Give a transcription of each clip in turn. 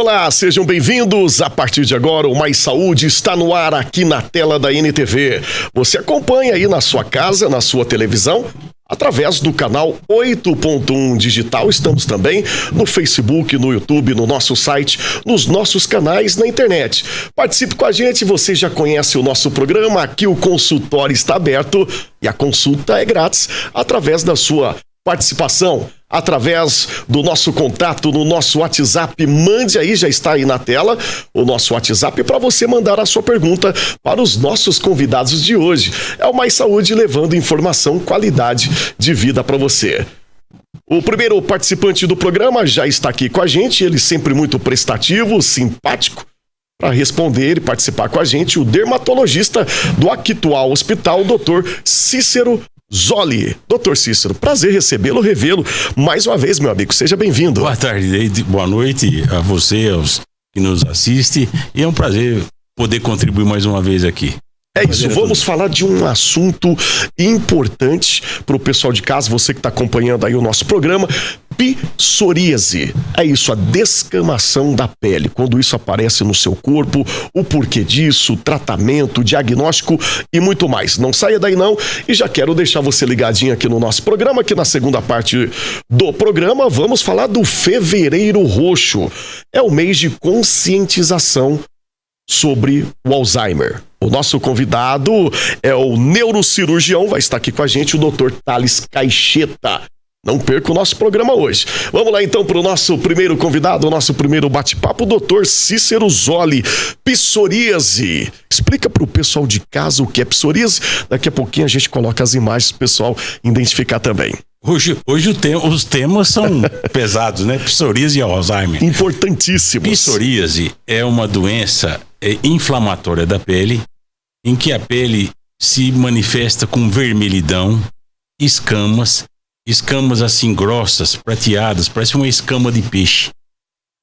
Olá, sejam bem-vindos. A partir de agora, o Mais Saúde está no ar aqui na tela da NTV. Você acompanha aí na sua casa, na sua televisão, através do canal 8.1 Digital. Estamos também no Facebook, no YouTube, no nosso site, nos nossos canais na internet. Participe com a gente, você já conhece o nosso programa. Aqui o consultório está aberto e a consulta é grátis através da sua participação, através do nosso contato no nosso WhatsApp. Mande aí, já está aí na tela, o nosso WhatsApp para você mandar a sua pergunta para os nossos convidados de hoje. É o Mais Saúde, levando informação, qualidade de vida para você. O primeiro participante do programa já está aqui com a gente, ele sempre muito prestativo, simpático, para responder e participar com a gente, o dermatologista do Actual Hospital, o Dr. Cícero Zoli. Doutor Cícero, prazer recebê-lo, revê-lo mais uma vez, meu amigo. Seja bem-vindo. Boa tarde, boa noite a você, aos que nos assistem. E é um prazer poder contribuir mais uma vez aqui. É isso, vamos falar de um assunto importante para o pessoal de casa, você que está acompanhando aí o nosso programa, psoríase. É isso, a descamação da pele. Quando isso aparece no seu corpo, o porquê disso, tratamento, diagnóstico e muito mais. Não saia daí não, e já quero deixar você ligadinho aqui no nosso programa, que na segunda parte do programa vamos falar do Fevereiro Roxo. É o mês de conscientização sobre o Alzheimer. O nosso convidado é o neurocirurgião, vai estar aqui com a gente, o Dr. Thales Caixeta. Não perca o nosso programa hoje. Vamos lá então para o nosso primeiro convidado, o nosso primeiro bate-papo, o Dr. Cícero Zoli. Psoríase. Explica para o pessoal de casa o que é psoríase. Daqui a pouquinho a gente coloca as imagens para o pessoal identificar também. Hoje os temas são pesados, né? Psoríase e Alzheimer. Importantíssimos. Psoríase é uma doença inflamatória da pele, em que a pele se manifesta com vermelhidão, escamas assim grossas, prateadas, parece uma escama de peixe.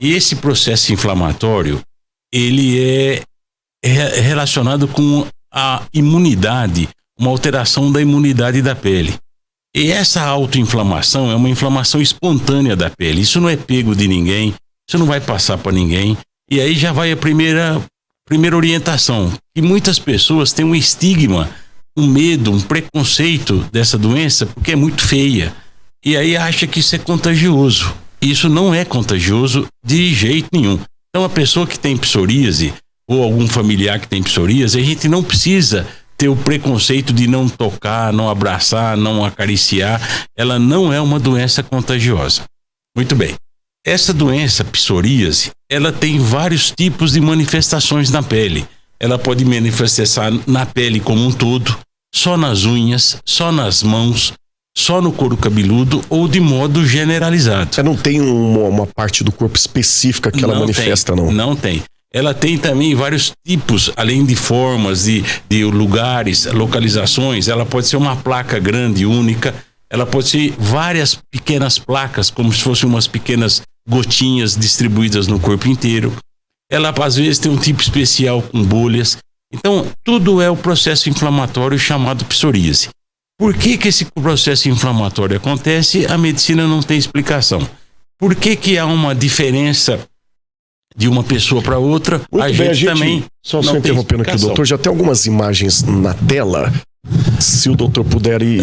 E esse processo inflamatório, ele é relacionado com a imunidade, uma alteração da imunidade da pele. E essa autoinflamação é uma inflamação espontânea da pele. Isso não é pego de ninguém, isso não vai passar para ninguém. E aí já vai a primeira orientação, que muitas pessoas têm um estigma, um medo, um preconceito dessa doença, porque é muito feia. E aí acha que isso é contagioso. Isso não é contagioso de jeito nenhum. Então a pessoa que tem psoríase, ou algum familiar que tem psoríase, a gente não precisa ter o preconceito de não tocar, não abraçar, não acariciar. Ela não é uma doença contagiosa. Muito bem. Essa doença, psoríase, ela tem vários tipos de manifestações na pele. Ela pode manifestar na pele como um todo, só nas unhas, só nas mãos, só no couro cabeludo ou de modo generalizado. Não tem uma parte do corpo específica que ela manifesta, não? Não tem. Ela tem também vários tipos, além de formas, de lugares, localizações. Ela pode ser uma placa grande, única. Ela pode ser várias pequenas placas, como se fossem umas pequenas gotinhas distribuídas no corpo inteiro. Ela, às vezes, tem um tipo especial com bolhas. Então, tudo é o processo inflamatório chamado psoríase. Por que esse processo inflamatório acontece? A medicina não tem explicação. Por que há uma diferença de uma pessoa para outra? A gente também. Só interrompendo aqui, doutor, já tem algumas imagens na tela. Se o doutor puder ir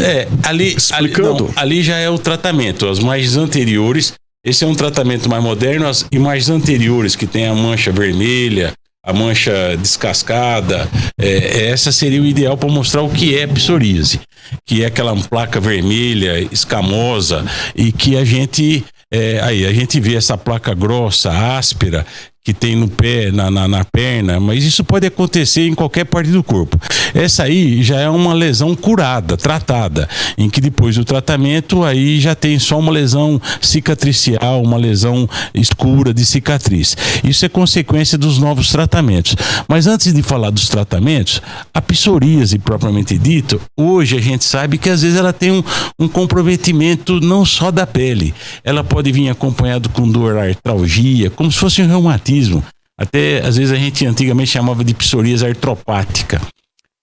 explicando. Ali já é o tratamento. As imagens anteriores, esse é um tratamento mais moderno. As imagens anteriores, que tem a mancha vermelha, a mancha descascada, essa seria o ideal para mostrar o que é psoríase, que é aquela placa vermelha, escamosa, e que a gente vê essa placa grossa, áspera, que tem no pé, na perna, mas isso pode acontecer em qualquer parte do corpo. Essa aí já é uma lesão curada, tratada, em que depois do tratamento aí já tem só uma lesão cicatricial, uma lesão escura de cicatriz. Isso é consequência dos novos tratamentos. Mas antes de falar dos tratamentos, a psoríase propriamente dito, hoje a gente sabe que às vezes ela tem um comprometimento não só da pele, ela pode vir acompanhado com dor, artralgia, como se fosse um reumatismo. Até, às vezes, a gente antigamente chamava de psoríase artropática.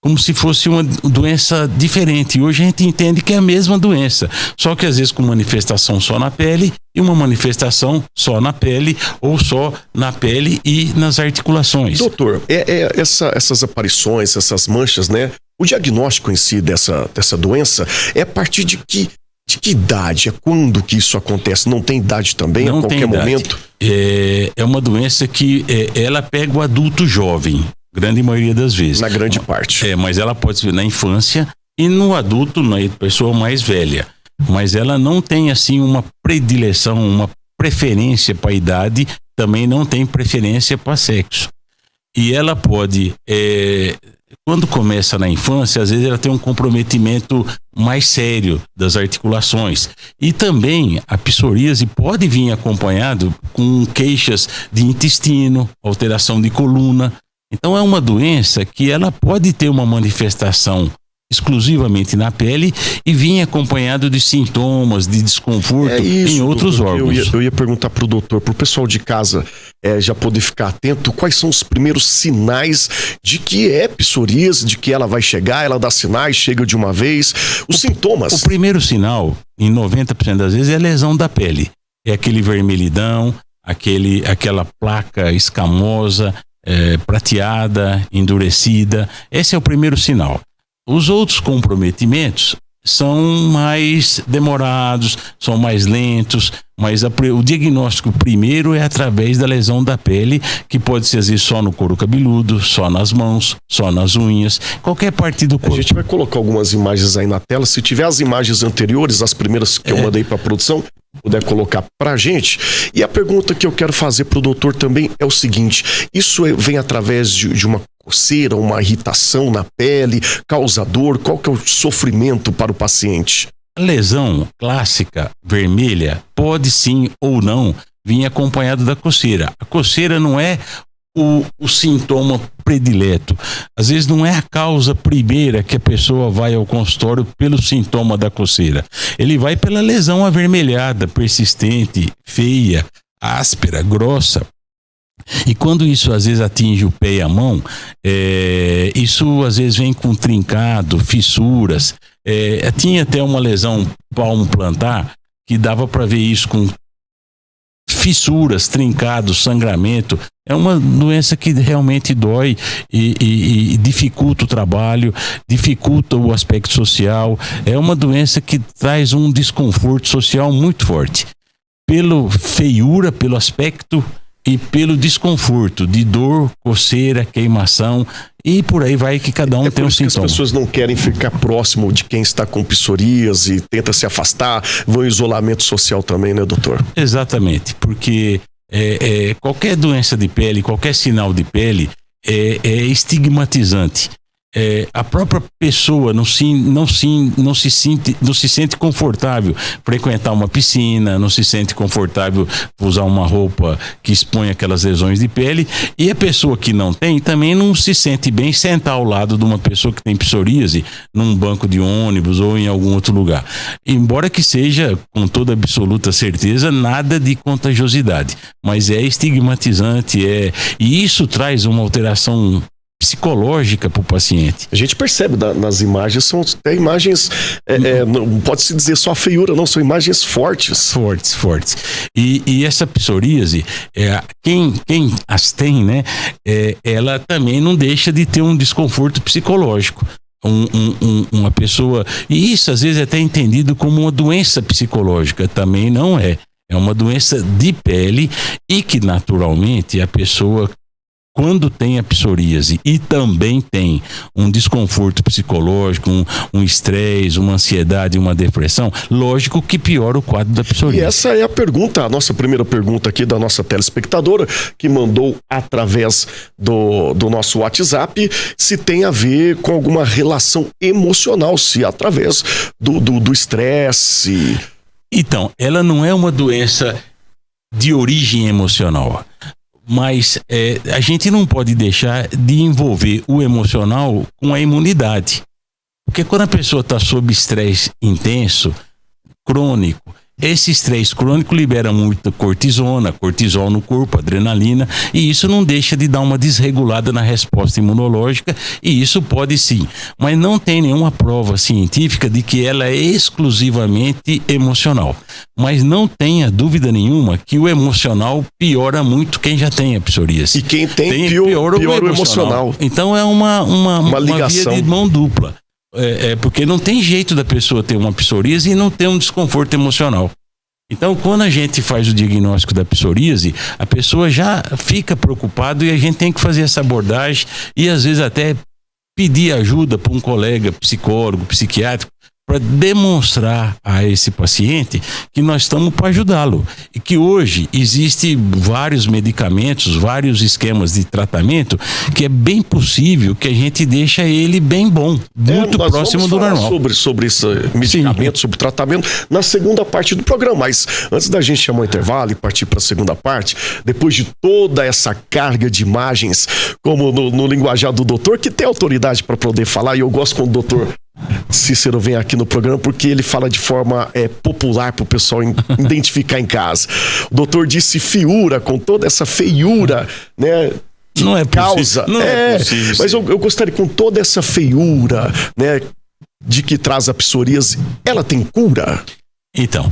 como se fosse uma doença diferente. E hoje a gente entende que é a mesma doença, só que às vezes com manifestação só na pele e uma manifestação só na pele ou só na pele e nas articulações. Doutor, essas aparições, essas manchas, né? O diagnóstico em si dessa doença é a partir de que idade? É quando que isso acontece? Não tem idade também? Não a qualquer tem idade. momento? É uma doença que ela pega o adulto jovem, grande maioria das vezes. Na grande parte. Mas ela pode ser na infância e no adulto, na pessoa mais velha. Mas ela não tem assim uma predileção, uma preferência para a idade, também não tem preferência para sexo. E ela pode, quando começa na infância, às vezes ela tem um comprometimento mais sério das articulações. E também a psoríase pode vir acompanhado com queixas de intestino, alteração de coluna. Então é uma doença que ela pode ter uma manifestação exclusivamente na pele e vir acompanhado de sintomas, de desconforto em outros órgãos. Eu ia perguntar para o doutor, para o pessoal de casa já poder ficar atento, quais são os primeiros sinais de que é psoríase, de que ela vai chegar, ela dá sinais, chega de uma vez, os sintomas. O primeiro sinal, em 90% das vezes, é a lesão da pele. É aquele vermelhidão, aquela placa escamosa, prateada, endurecida. Esse é o primeiro sinal. Os outros comprometimentos são mais demorados, são mais lentos, mas o diagnóstico primeiro é através da lesão da pele, que pode ser às vezes só no couro cabeludo, só nas mãos, só nas unhas, qualquer parte do corpo. A gente vai colocar algumas imagens aí na tela, se tiver as imagens anteriores, as primeiras que eu mandei para a produção, puder colocar pra gente. E a pergunta que eu quero fazer pro doutor também é o seguinte: isso vem através de uma coceira, uma irritação na pele, causa dor? Qual que é o sofrimento para o paciente? A lesão clássica vermelha pode sim ou não vir acompanhado da coceira. A coceira não é o sintoma predileto. Às vezes não é a causa primeira que a pessoa vai ao consultório pelo sintoma da coceira. Ele vai pela lesão avermelhada, persistente, feia, áspera, grossa. E quando isso às vezes atinge o pé e a mão, isso às vezes vem com trincado, fissuras. Tinha até uma lesão palmo plantar que dava para ver isso com fissuras, trincados, sangramento. É uma doença que realmente dói e dificulta o trabalho, dificulta o aspecto social. É uma doença que traz um desconforto social muito forte. Pela feiura, pelo aspecto e pelo desconforto de dor, coceira, queimação e por aí vai, que cada um tem um sintoma. As pessoas não querem ficar próximo de quem está com psoríase, tenta se afastar, vão em isolamento social também, né, doutor? Exatamente, porque qualquer doença de pele, qualquer sinal de pele é estigmatizante. A própria pessoa não se sente confortável frequentar uma piscina, não se sente confortável usar uma roupa que expõe aquelas lesões de pele, e a pessoa que não tem também não se sente bem sentar ao lado de uma pessoa que tem psoríase num banco de ônibus ou em algum outro lugar, embora que seja com toda absoluta certeza nada de contagiosidade, mas é estigmatizante, e isso traz uma alteração psicológica para o paciente. A gente percebe nas imagens, são até imagens, não pode-se dizer só a feiura, não, são imagens fortes. Fortes. E essa psoríase, quem as tem, né, ela também não deixa de ter um desconforto psicológico. Uma pessoa, e isso às vezes é até entendido como uma doença psicológica, também não é. É uma doença de pele e que naturalmente a pessoa, quando tem a psoríase e também tem um desconforto psicológico, um estresse, uma ansiedade, uma depressão, lógico que piora o quadro da psoríase. E essa é a pergunta, a nossa primeira pergunta aqui da nossa telespectadora, que mandou através do nosso WhatsApp, se tem a ver com alguma relação emocional, se através do estresse. Então, ela não é uma doença de origem emocional. Mas a gente não pode deixar de envolver o emocional com a imunidade. Porque quando a pessoa está sob estresse intenso, crônico, esse estresse crônico libera muita cortisona, cortisol no corpo, adrenalina, e isso não deixa de dar uma desregulada na resposta imunológica, e isso pode sim, mas não tem nenhuma prova científica de que ela é exclusivamente emocional. Mas não tenha dúvida nenhuma que o emocional piora muito quem já tem a psoríase. E quem tem piora o emocional. Então é uma ligação. via de mão dupla. Porque não tem jeito da pessoa ter uma psoríase e não ter um desconforto emocional. Então, quando a gente faz o diagnóstico da psoríase, a pessoa já fica preocupada e a gente tem que fazer essa abordagem e às vezes até pedir ajuda para um colega psicólogo, psiquiátrico, para demonstrar a esse paciente que nós estamos para ajudá-lo. E que hoje existem vários medicamentos, vários esquemas de tratamento, que é bem possível que a gente deixe ele bem bom, muito próximo do normal. Sobre esse medicamento, sobre tratamento, na segunda parte do programa. Mas antes da gente chamar o intervalo e partir para a segunda parte, depois de toda essa carga de imagens, como no linguajar do doutor, que tem autoridade para poder falar, e eu gosto quando o doutor Cícero vem aqui no programa porque ele fala de forma popular para o pessoal identificar em casa. O doutor disse fiura, com toda essa feiura, né? Não é causa. Não é possível. Mas eu gostaria, com toda essa feiura, né, de que traz a psoríase, ela tem cura? Então,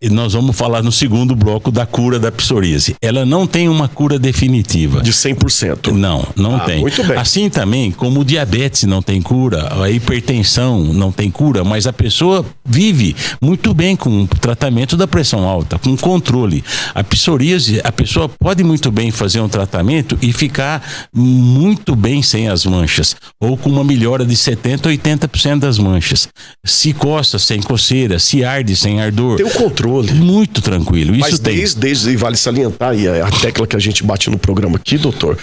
nós vamos falar no segundo bloco da cura da psoríase. Ela não tem uma cura definitiva. De 100%? Não tem. Muito bem. Assim também, como o diabetes não tem cura, a hipertensão não tem cura, mas a pessoa vive muito bem com o tratamento da pressão alta, com controle. A psoríase, a pessoa pode muito bem fazer um tratamento e ficar muito bem sem as manchas, ou com uma melhora de 70%, 80% das manchas. Se coça sem coceira, se arde sem ardor. Tem o controle. Muito tranquilo. Isso mas tem. Desde vale salientar, e a tecla que a gente bate no programa aqui, doutor,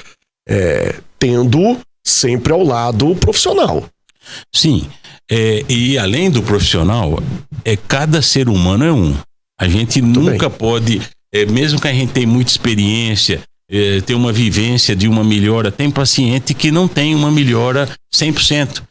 tendo sempre ao lado o profissional. Sim. E além do profissional, cada ser humano é um. A gente nunca pode, mesmo que a gente tenha muita experiência, ter uma vivência de uma melhora, tem paciente que não tem uma melhora 100%.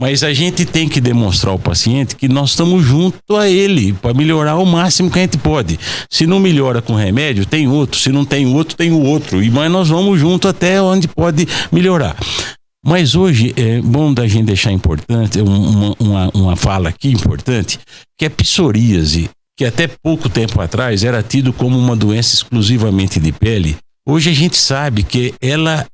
Mas a gente tem que demonstrar ao paciente que nós estamos junto a ele para melhorar o máximo que a gente pode. Se não melhora com remédio, tem outro. Se não tem outro, tem o outro. Mas nós vamos junto até onde pode melhorar. Mas hoje é bom da gente deixar importante uma fala aqui importante, que é psoríase, que até pouco tempo atrás era tido como uma doença exclusivamente de pele. Hoje a gente sabe que ela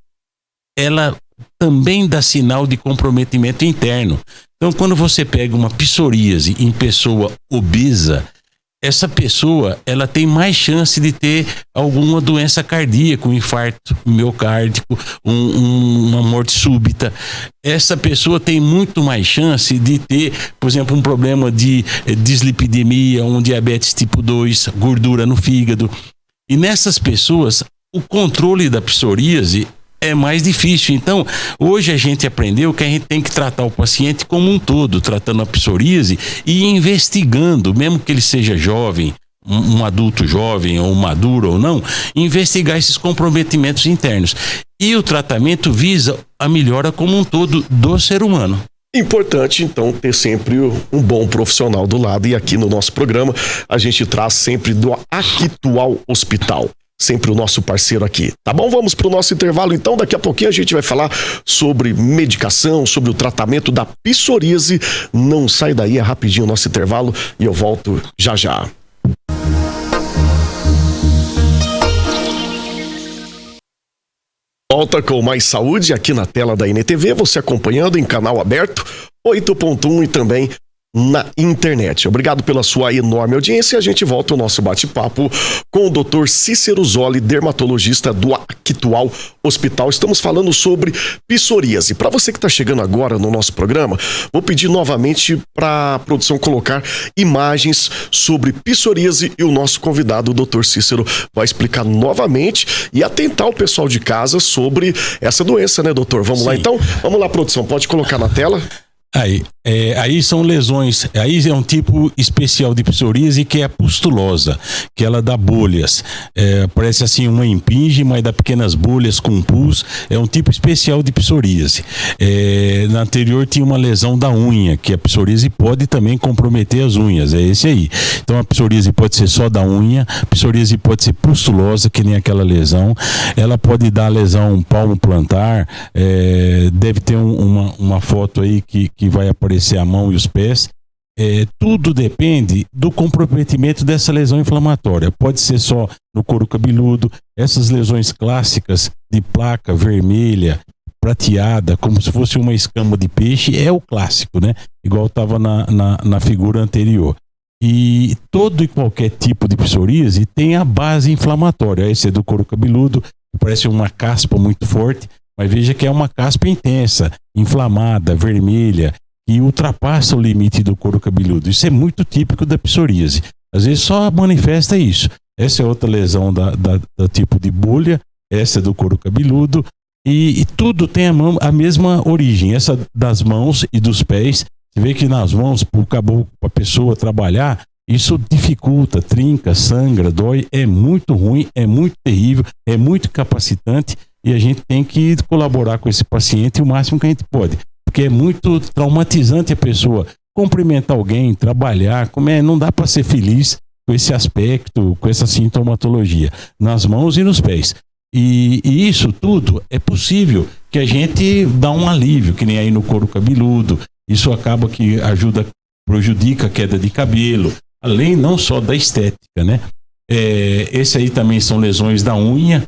também dá sinal de comprometimento interno. Então, quando você pega uma psoríase em pessoa obesa, essa pessoa ela tem mais chance de ter alguma doença cardíaca, um infarto miocárdico, uma morte súbita. Essa pessoa tem muito mais chance de ter, por exemplo, um problema de dislipidemia, um diabetes tipo 2, gordura no fígado. E nessas pessoas, o controle da psoríase é mais difícil. Então, hoje a gente aprendeu que a gente tem que tratar o paciente como um todo, tratando a psoríase e investigando, mesmo que ele seja jovem, um adulto jovem ou maduro ou não, investigar esses comprometimentos internos. E o tratamento visa a melhora como um todo do ser humano. Importante, então, ter sempre um bom profissional do lado. E aqui no nosso programa, a gente traz sempre do Actual Hospital. Sempre o nosso parceiro aqui, tá bom? Vamos pro nosso intervalo, então. Daqui a pouquinho a gente vai falar sobre medicação, sobre o tratamento da psoríase. Não sai daí, é rapidinho o nosso intervalo e eu volto já já. Volta com mais saúde aqui na tela da NTV, você acompanhando em canal aberto 8.1 e também na internet. Obrigado pela sua enorme audiência. A gente volta ao nosso bate-papo com o Dr. Cícero Zolli, dermatologista do Actual Hospital. Estamos falando sobre psoríase. Para você que está chegando agora no nosso programa, vou pedir novamente para a produção colocar imagens sobre psoríase e o nosso convidado, o Dr. Cícero, vai explicar novamente e atentar o pessoal de casa sobre essa doença, né, doutor? Vamos lá então? Vamos lá, produção, pode colocar na tela? Aí são lesões, aí é um tipo especial de psoríase que é a pustulosa, que ela dá bolhas, parece assim uma impinge, mas dá pequenas bolhas com pus, é um tipo especial de psoríase. Na anterior tinha uma lesão da unha, que a psoríase pode também comprometer as unhas, é esse aí. Então a psoríase pode ser só da unha, a psoríase pode ser pustulosa, que nem aquela lesão, ela pode dar lesão palmo plantar, deve ter uma foto aí que vai aparecer a mão e os pés. Tudo depende do comprometimento dessa lesão inflamatória. Pode ser só no couro cabeludo, essas lesões clássicas de placa vermelha, prateada, como se fosse uma escama de peixe, é o clássico, né? Igual estava na figura anterior. E todo e qualquer tipo de psoríase tem a base inflamatória. Esse é do couro cabeludo, parece uma caspa muito forte, mas veja que é uma caspa intensa, inflamada, vermelha, que ultrapassa o limite do couro cabeludo. Isso é muito típico da psoríase. Às vezes só manifesta isso. Essa é outra lesão do tipo de bolha, essa é do couro cabeludo, e tudo tem a mesma origem. Essa das mãos e dos pés, você vê que nas mãos, para a pessoa trabalhar, isso dificulta, trinca, sangra, dói, é muito ruim, é muito terrível, é muito capacitante. E a gente tem que colaborar com esse paciente o máximo que a gente pode. Porque é muito traumatizante a pessoa cumprimentar alguém, trabalhar, não dá para ser feliz com esse aspecto, com essa sintomatologia, nas mãos e nos pés. E isso tudo é possível que a gente dá um alívio, que nem aí no couro cabeludo. Isso acaba que prejudica a queda de cabelo, além não só da estética, né? Esse aí também são lesões da unha,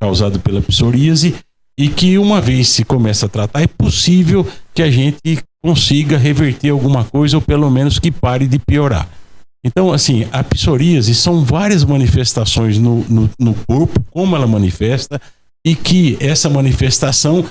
causado pela psoríase, e que uma vez se começa a tratar, é possível que a gente consiga reverter alguma coisa, ou pelo menos que pare de piorar. Então, assim, a psoríase são várias manifestações no corpo, como ela manifesta, e que essa manifestação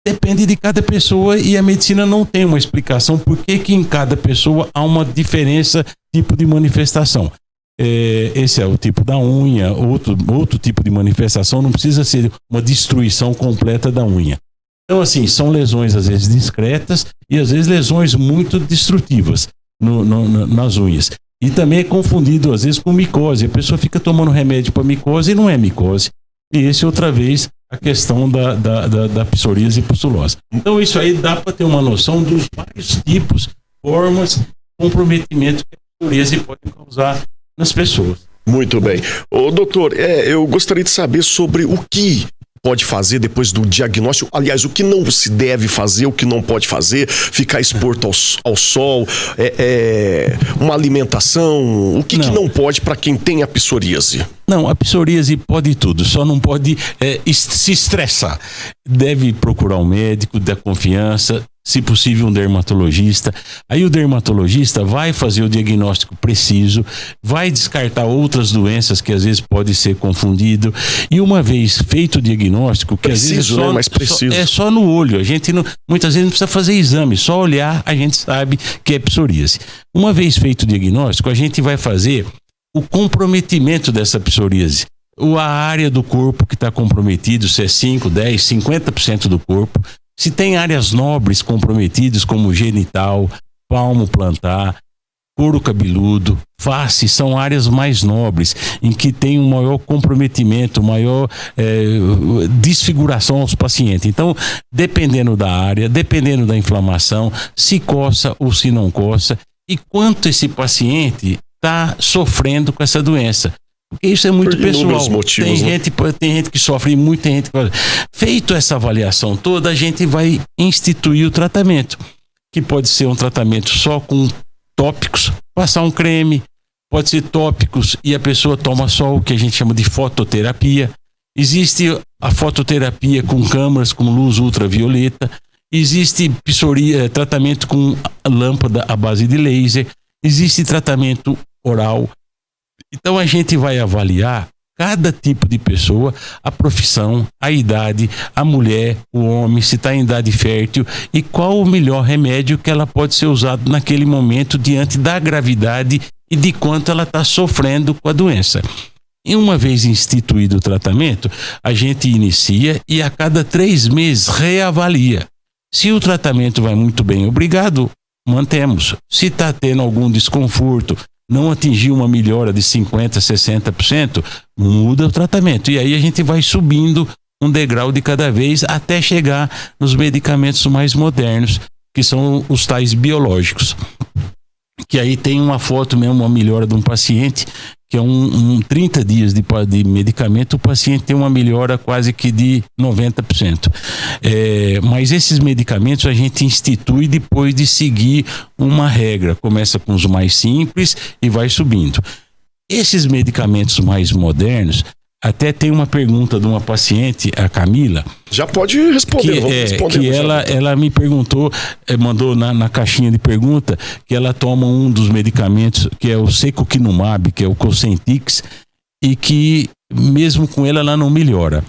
depende de cada pessoa, e a medicina não tem uma explicação por que em cada pessoa há uma diferença tipo de manifestação. Esse é o tipo da unha, outro tipo de manifestação, não precisa ser uma destruição completa da unha. Então, assim, são lesões às vezes discretas e às vezes lesões muito destrutivas nas unhas. E também é confundido às vezes com micose. A pessoa fica tomando remédio para micose e não é micose. E esse outra vez a questão da psoríase pustulosa. Então isso aí dá para ter uma noção dos vários tipos, formas, comprometimento que a psoríase pode causar nas pessoas. Muito bem. Ô, doutor, eu gostaria de saber sobre o que pode fazer depois do diagnóstico, aliás, o que não se deve fazer, o que não pode fazer, ficar exposto ao sol, uma alimentação, o que não pode para quem tem a psoríase? Não, a psoríase pode tudo, só não pode se estressar. Deve procurar um médico da confiança, se possível um dermatologista. Aí o dermatologista vai fazer o diagnóstico preciso, vai descartar outras doenças que às vezes pode ser confundido, e uma vez feito o diagnóstico, que preciso, às vezes mais preciso. É só no olho, a gente muitas vezes não precisa fazer exame, só olhar a gente sabe que é psoríase. Uma vez feito o diagnóstico, a gente vai fazer o comprometimento dessa psoríase, a área do corpo que está comprometido, se é 5, 10, 50% do corpo. Se tem áreas nobres comprometidas, como genital, palmo plantar, couro cabeludo, face, são áreas mais nobres, em que tem um maior comprometimento, maior desfiguração aos pacientes. Então, dependendo da área, dependendo da inflamação, se coça ou se não coça, e quanto esse paciente está sofrendo com essa doença. Porque isso é muito pessoal. Motivos, tem gente que sofre muito, tem gente que... Feito essa avaliação toda, a gente vai instituir o tratamento, que pode ser um tratamento só com tópicos, passar um creme, pode ser tópicos e a pessoa toma só o que a gente chama de fototerapia. Existe a fototerapia com câmaras, com luz ultravioleta, existe tratamento com lâmpada à base de laser, existe tratamento oral. Então a gente vai avaliar cada tipo de pessoa, a profissão, a idade, a mulher, o homem, se está em idade fértil, e qual o melhor remédio que ela pode ser usado naquele momento diante da gravidade e de quanto ela está sofrendo com a doença. E uma vez instituído o tratamento, a gente inicia e a cada 3 meses reavalia. Se o tratamento vai muito bem, obrigado, mantemos. Se está tendo algum desconforto, não atingiu uma melhora de 50%, 60%, muda o tratamento. E aí a gente vai subindo um degrau de cada vez até chegar nos medicamentos mais modernos, que são os tais biológicos. Que aí tem uma foto mesmo, uma melhora de um paciente, que é 30 dias de medicamento, o paciente tem uma melhora quase que de 90%. Mas esses medicamentos a gente institui depois de seguir uma regra. Começa com os mais simples e vai subindo. Esses medicamentos mais modernos, até tem uma pergunta de uma paciente, a Camila. Já pode responder, vamos responder. Que ela me perguntou, mandou na caixinha de pergunta, que ela toma um dos medicamentos, que é o Secukinumab, que é o Cosentyx, e que mesmo com ela não melhora.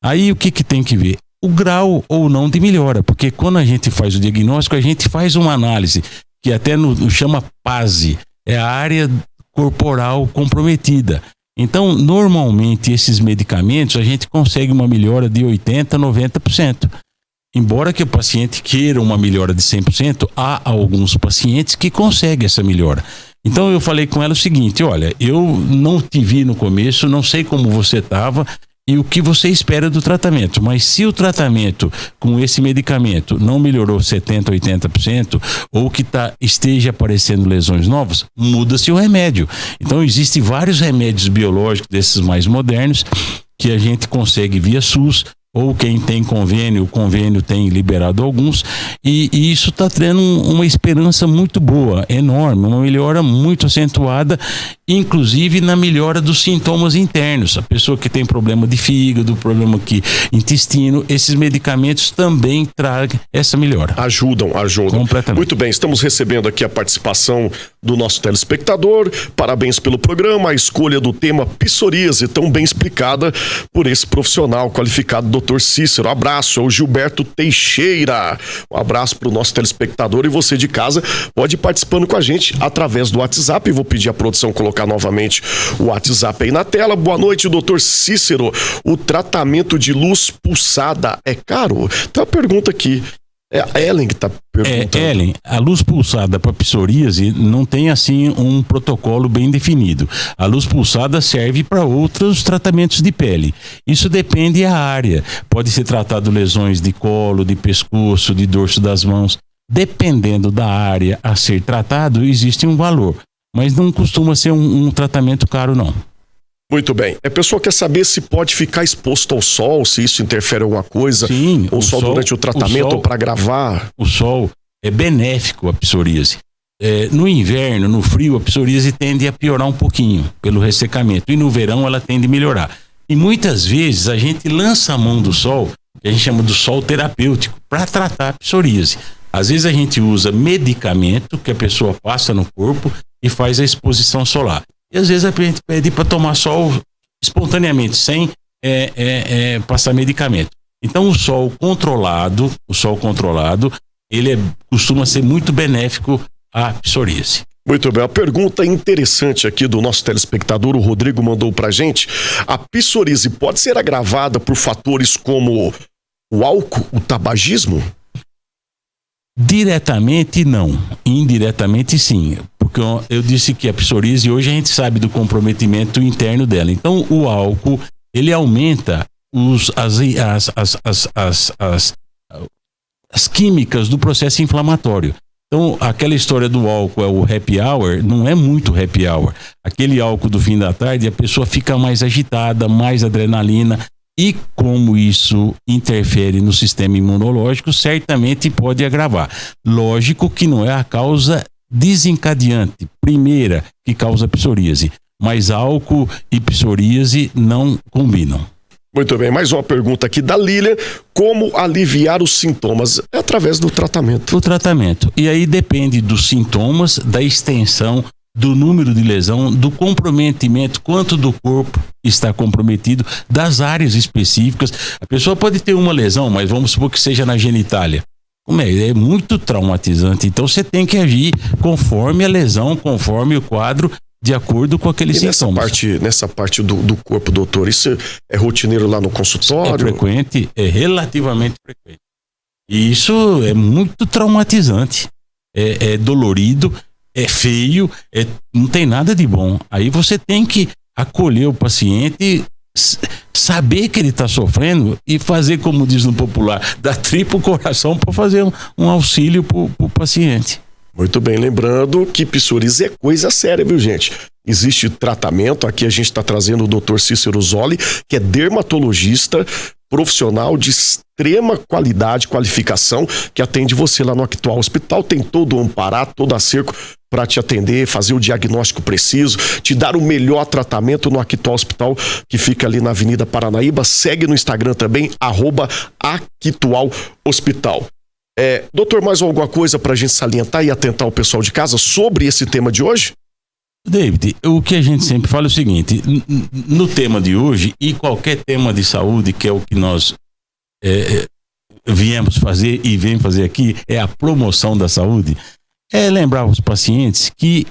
Aí o que tem que ver? O grau ou não de melhora, porque quando a gente faz o diagnóstico, a gente faz uma análise, que até chama PASE, é a área corporal comprometida. Então, normalmente, esses medicamentos, a gente consegue uma melhora de 80%, 90%. Embora que o paciente queira uma melhora de 100%, há alguns pacientes que conseguem essa melhora. Então, eu falei com ela o seguinte, olha, eu não te vi no começo, não sei como você estava e o que você espera do tratamento, mas se o tratamento com esse medicamento não melhorou 70%, 80%, ou que esteja aparecendo lesões novas, muda-se o remédio. Então existem vários remédios biológicos desses mais modernos que a gente consegue via SUS, ou quem tem convênio, o convênio tem liberado alguns, e isso está tendo uma esperança muito boa, enorme, uma melhora muito acentuada, inclusive na melhora dos sintomas internos. A pessoa que tem problema de fígado, problema intestino, esses medicamentos também trazem essa melhora. Ajudam. Completamente. Muito bem, estamos recebendo aqui a participação do nosso telespectador. Parabéns pelo programa, a escolha do tema psoríase, tão bem explicada por esse profissional qualificado, Dr. Cícero. Abraço ao Gilberto Teixeira. Um abraço para o nosso telespectador, e você de casa pode ir participando com a gente através do WhatsApp. Vou pedir à produção colocar novamente o WhatsApp aí na tela. Boa noite, Dr. Cícero. O tratamento de luz pulsada é caro? Tem uma pergunta aqui. É a Ellen que está perguntando. Ellen, a luz pulsada para psoríase não tem assim um protocolo bem definido. A luz pulsada serve para outros tratamentos de pele. Isso depende da área. Pode ser tratado lesões de colo, de pescoço, de dorso das mãos. Dependendo da área a ser tratado, existe um valor. Mas não costuma ser um tratamento caro, não. Muito bem. A pessoa quer saber se pode ficar exposto ao sol, se isso interfere em alguma coisa. Sim. Ou só durante o tratamento ou para gravar. O sol é benéfico à psoríase. No inverno, no frio, a psoríase tende a piorar um pouquinho pelo ressecamento. E no verão ela tende a melhorar. E muitas vezes a gente lança a mão do sol, que a gente chama do sol terapêutico, para tratar a psoríase. Às vezes a gente usa medicamento que a pessoa passa no corpo e faz a exposição solar. E às vezes a gente pede para tomar sol espontaneamente, sem passar medicamento. Então o sol controlado, ele costuma ser muito benéfico à psoríase. Muito bem, a pergunta interessante aqui do nosso telespectador, o Rodrigo, mandou pra gente. A psoríase pode ser agravada por fatores como o álcool, o tabagismo? Diretamente não, indiretamente sim, porque eu disse que a psoríase hoje a gente sabe do comprometimento interno dela. Então o álcool, ele aumenta as químicas do processo inflamatório. Então aquela história do álcool é o happy hour, não é muito happy hour. Aquele álcool do fim da tarde, a pessoa fica mais agitada, mais adrenalina. E como isso interfere no sistema imunológico, certamente pode agravar. Lógico que não é a causa desencadeante, primeira, que causa psoríase. Mas álcool e psoríase não combinam. Muito bem, mais uma pergunta aqui da Lília. Como aliviar os sintomas? É através do tratamento. O tratamento. E aí depende dos sintomas, da extensão, do número de lesão, do comprometimento, quanto do corpo está comprometido, das áreas específicas. A pessoa pode ter uma lesão, mas vamos supor que seja na genitália. É muito traumatizante. Então você tem que agir conforme a lesão, conforme o quadro, de acordo com aqueles sintomas. Nessa parte do corpo, doutor, isso é rotineiro lá no consultório? É frequente, é relativamente frequente. E isso é muito traumatizante. É dolorido, é feio, não tem nada de bom. Aí você tem que acolher o paciente, saber que ele está sofrendo e fazer, como diz no popular, dar tripa o coração para fazer um auxílio para o paciente. Muito bem, lembrando que psoríase é coisa séria, viu, gente? Existe tratamento, aqui a gente está trazendo o Dr. Cícero Zolli, que é dermatologista, profissional de extrema qualidade, qualificação, que atende você lá no Actual Hospital, tem todo o amparato, todo acerco para te atender, fazer o diagnóstico preciso, te dar o melhor tratamento no Actual Hospital, que fica ali na Avenida Paranaíba. Segue no Instagram também, @Actual Hospital. Doutor, mais alguma coisa para a gente salientar e atentar o pessoal de casa sobre esse tema de hoje? David, o que a gente sempre fala é o seguinte, no tema de hoje e qualquer tema de saúde, que é o que nós viemos fazer e vem fazer aqui, é a promoção da saúde, é lembrar os pacientes que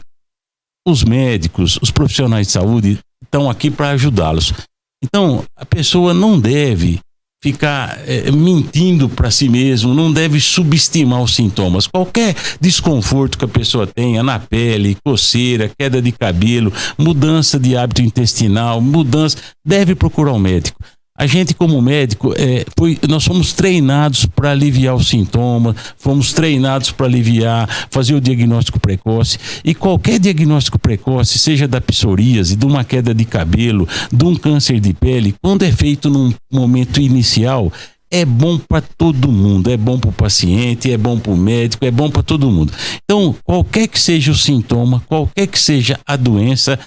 os médicos, os profissionais de saúde estão aqui para ajudá-los. Então, a pessoa não deve ficar mentindo para si mesmo, não deve subestimar os sintomas. Qualquer desconforto que a pessoa tenha na pele, coceira, queda de cabelo, mudança de hábito intestinal, deve procurar um médico. A gente, como médico, nós fomos treinados para aliviar os sintomas, fomos treinados para fazer o diagnóstico precoce. E qualquer diagnóstico precoce, seja da psoríase, de uma queda de cabelo, de um câncer de pele, quando é feito num momento inicial, é bom para todo mundo. É bom para o paciente, é bom para o médico, é bom para todo mundo. Então, qualquer que seja o sintoma, qualquer que seja a doença,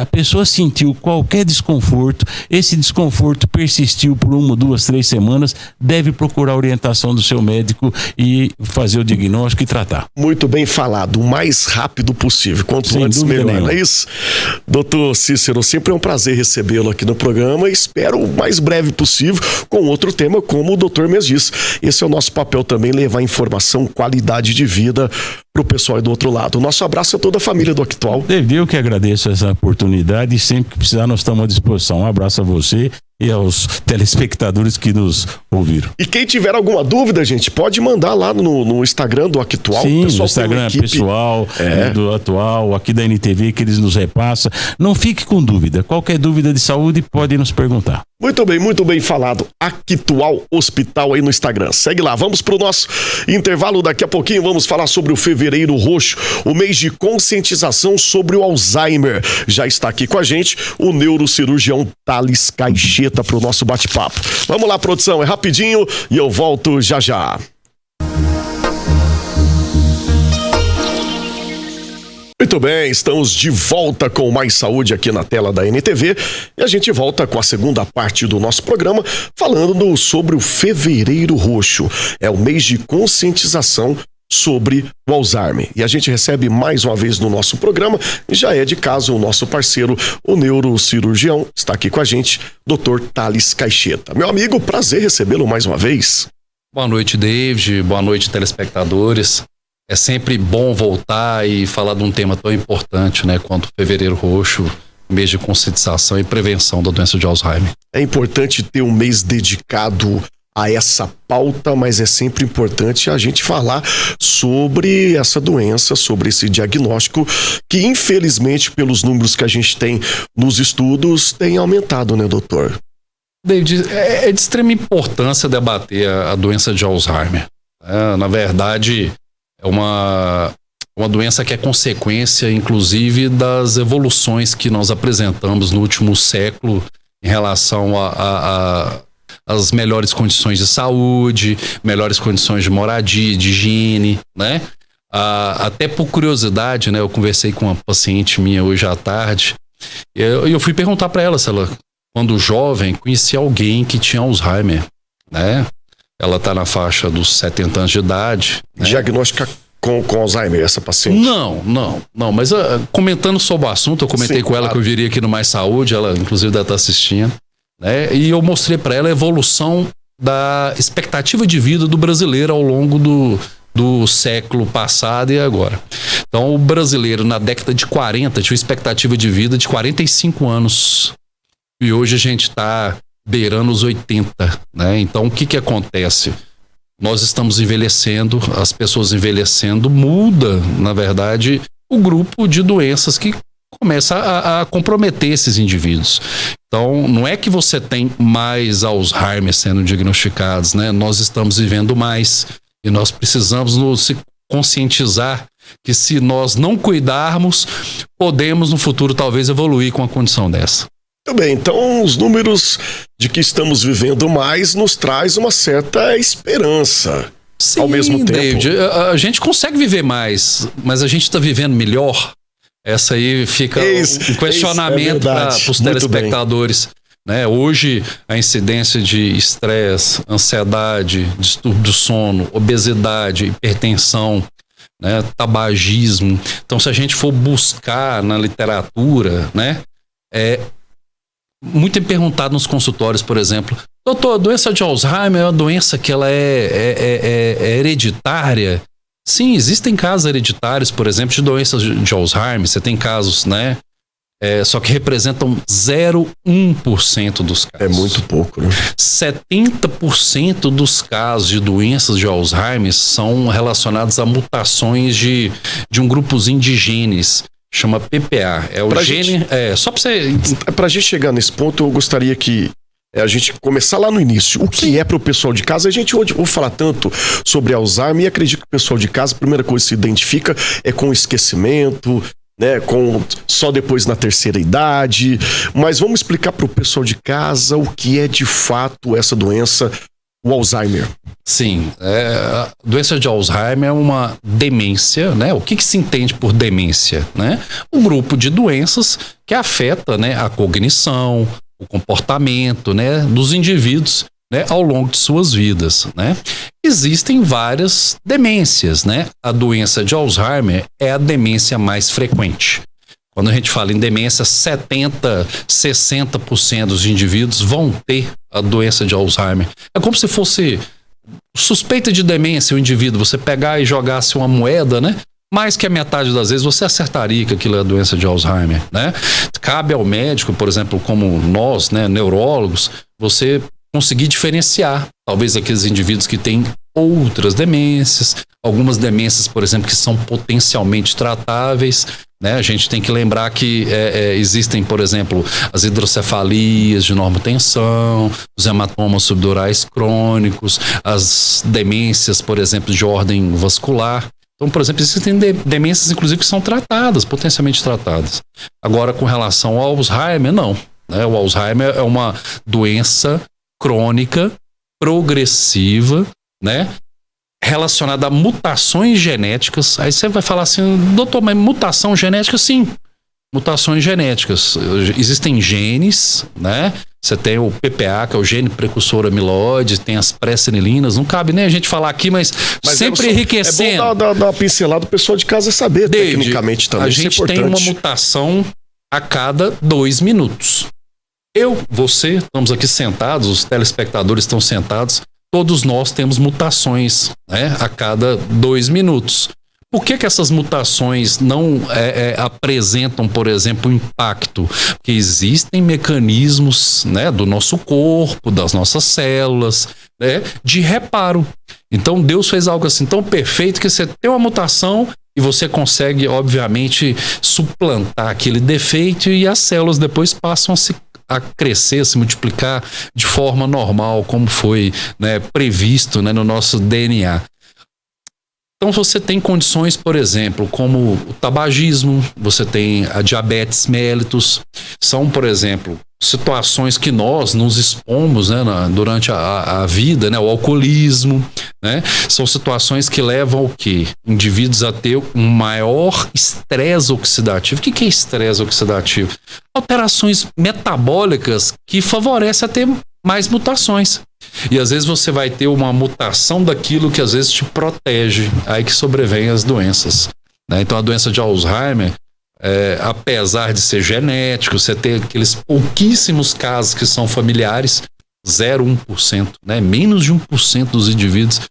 a pessoa sentiu qualquer desconforto, esse desconforto persistiu por 1, 2, 3 semanas, deve procurar a orientação do seu médico e fazer o diagnóstico e tratar. Muito bem falado, o mais rápido possível, quanto antes melhor, não é isso? Doutor Cícero, sempre é um prazer recebê-lo aqui no programa e espero o mais breve possível com outro tema, como o doutor mesmo disse. Esse é o nosso papel também, levar informação, qualidade de vida para o pessoal aí do outro lado. O nosso abraço a toda a família do Actual. Eu que agradeço essa oportunidade e sempre que precisar nós estamos à disposição. Um abraço a você e aos telespectadores que nos ouviram. E quem tiver alguma dúvida, gente, pode mandar lá no Instagram do Actual. Sim, no Instagram pessoal do Atual, aqui da NTV, que eles nos repassam. Não fique com dúvida. Qualquer dúvida de saúde pode nos perguntar. Muito bem falado. Actual Hospital aí no Instagram. Segue lá. Vamos pro nosso intervalo. Daqui a pouquinho vamos falar sobre o Fevereiro Roxo, o mês de conscientização sobre o Alzheimer. Já está aqui com a gente o neurocirurgião Thales Caixeta pro nosso bate-papo. Vamos lá, produção. É rapidinho e eu volto já já. Muito bem, estamos de volta com mais saúde aqui na tela da NTV e a gente volta com a segunda parte do nosso programa falando sobre o Fevereiro Roxo. É o mês de conscientização sobre o Alzheimer. E a gente recebe mais uma vez no nosso programa, já é de casa, o nosso parceiro, o neurocirurgião, está aqui com a gente, Dr. Thales Caixeta. Meu amigo, prazer recebê-lo mais uma vez. Boa noite, David. Boa noite, telespectadores. É sempre bom voltar e falar de um tema tão importante, né, quanto o Fevereiro Roxo, mês de conscientização e prevenção da doença de Alzheimer. É importante ter um mês dedicado a essa pauta, mas é sempre importante a gente falar sobre essa doença, sobre esse diagnóstico, que infelizmente, pelos números que a gente tem nos estudos, tem aumentado, né, doutor? David, é de extrema importância debater a doença de Alzheimer. Na verdade, é uma doença que é consequência, inclusive, das evoluções que nós apresentamos no último século em relação às melhores condições de saúde, melhores condições de moradia, de higiene, né? Até por curiosidade, né? Eu conversei com uma paciente minha hoje à tarde e eu fui perguntar para ela se ela, quando jovem, conhecia alguém que tinha Alzheimer, né? Ela está na faixa dos 70 anos de idade. Né? Diagnóstica com Alzheimer, essa paciente? Não. Mas comentando sobre o assunto, eu comentei com ela que eu viria aqui no Mais Saúde, ela inclusive deve estar assistindo, né? E eu mostrei para ela a evolução da expectativa de vida do brasileiro ao longo do século passado e agora. Então, o brasileiro, na década de 40, tinha uma expectativa de vida de 45 anos. E hoje a gente está beirando os 80, né? Então, o que acontece? nós estamos envelhecendo, as pessoas envelhecendo, muda, na verdade, o grupo de doenças que começa a comprometer esses indivíduos. Então, não é que você tem mais Alzheimer sendo diagnosticados, né? Nós estamos vivendo mais e nós precisamos nos conscientizar que se nós não cuidarmos, podemos no futuro talvez evoluir com uma condição dessa. Muito bem, então os números de que estamos vivendo mais nos traz uma certa esperança. Sim, ao mesmo tempo. David, a gente consegue viver mais, mas a gente está vivendo melhor? Essa aí fica um questionamento para os telespectadores. Né? Hoje, a incidência de estresse, ansiedade, distúrbio do sono, obesidade, hipertensão, né? Tabagismo. Então, se a gente for buscar na literatura, né? Muito perguntado nos consultórios, por exemplo, doutor, a doença de Alzheimer é uma doença que ela é hereditária? Sim, existem casos hereditários, por exemplo, de doenças de Alzheimer. Você tem casos, né? Só que representam 0,1% dos casos. É muito pouco, né? 70% dos casos de doenças de Alzheimer são relacionados a mutações de um grupozinho de genes. Chama PPA. É o pra gene. Gente, só para você. Pra gente chegar nesse ponto, eu gostaria que a gente começar lá no início. O que é para o pessoal de casa? A gente hoje ouve falar tanto sobre Alzheimer e acredito que o pessoal de casa, a primeira coisa que se identifica é com esquecimento, né? Com só depois na terceira idade. Mas vamos explicar para o pessoal de casa o que é de fato essa doença, o Alzheimer. Sim, a doença de Alzheimer é uma demência, né? O que se entende por demência, né? Um grupo de doenças que afeta, né, a cognição, o comportamento, né, dos indivíduos, né, ao longo de suas vidas, né? Existem várias demências, né? A doença de Alzheimer é a demência mais frequente. Quando a gente fala em demência, 70%, 60% dos indivíduos vão ter a doença de Alzheimer. É como se fosse suspeita de demência o indivíduo, você pegar e jogasse uma moeda, né? Mais que a metade das vezes você acertaria que aquilo é a doença de Alzheimer, né? Cabe ao médico, por exemplo, como nós, né, neurólogos, você conseguir diferenciar, talvez aqueles indivíduos que têm outras demências, algumas demências, por exemplo, que são potencialmente tratáveis, né? A gente tem que lembrar que existem, por exemplo, as hidrocefalias de normotensão, os hematomas subdurais crônicos, as demências, por exemplo, de ordem vascular. Então, por exemplo, existem demências, inclusive, que são tratadas, potencialmente tratadas. Agora, com relação ao Alzheimer, não. Né? O Alzheimer é uma doença crônica, progressiva, né? Relacionada a mutações genéticas. Aí você vai falar assim, doutor, mas mutação genética? Sim, mutações genéticas. Existem genes, né? Você tem o PPA, que é o gene precursor amiloide, tem as pré-senilinas, não cabe nem a gente falar aqui, mas sempre enriquecendo. É bom dar uma pincelada pro pessoal de casa saber, David, tecnicamente também. A gente tem uma mutação a cada 2 minutos. Eu, você, estamos aqui sentados, os telespectadores estão sentados, todos nós temos mutações, né, a cada 2 minutos. Por que essas mutações não apresentam, por exemplo, impacto? Porque existem mecanismos, né, do nosso corpo, das nossas células, né, de reparo. Então Deus fez algo assim tão perfeito que você tem uma mutação e você consegue, obviamente, suplantar aquele defeito e as células depois passam a crescer, a se multiplicar de forma normal, como foi, né, previsto, né, no nosso DNA. Então você tem condições, por exemplo, como o tabagismo, você tem a diabetes mellitus, são, por exemplo, situações que nós nos expomos, né, durante a vida, né, o alcoolismo, né, são situações que levam o quê? Indivíduos a ter um maior estresse oxidativo. O que é estresse oxidativo? Alterações metabólicas que favorecem a ter mais mutações. E às vezes você vai ter uma mutação daquilo que às vezes te protege, aí que sobrevêm as doenças, né? Então a doença de Alzheimer, apesar de ser genético, você tem aqueles pouquíssimos casos que são familiares, 0,1%, né? Menos de 1% dos indivíduos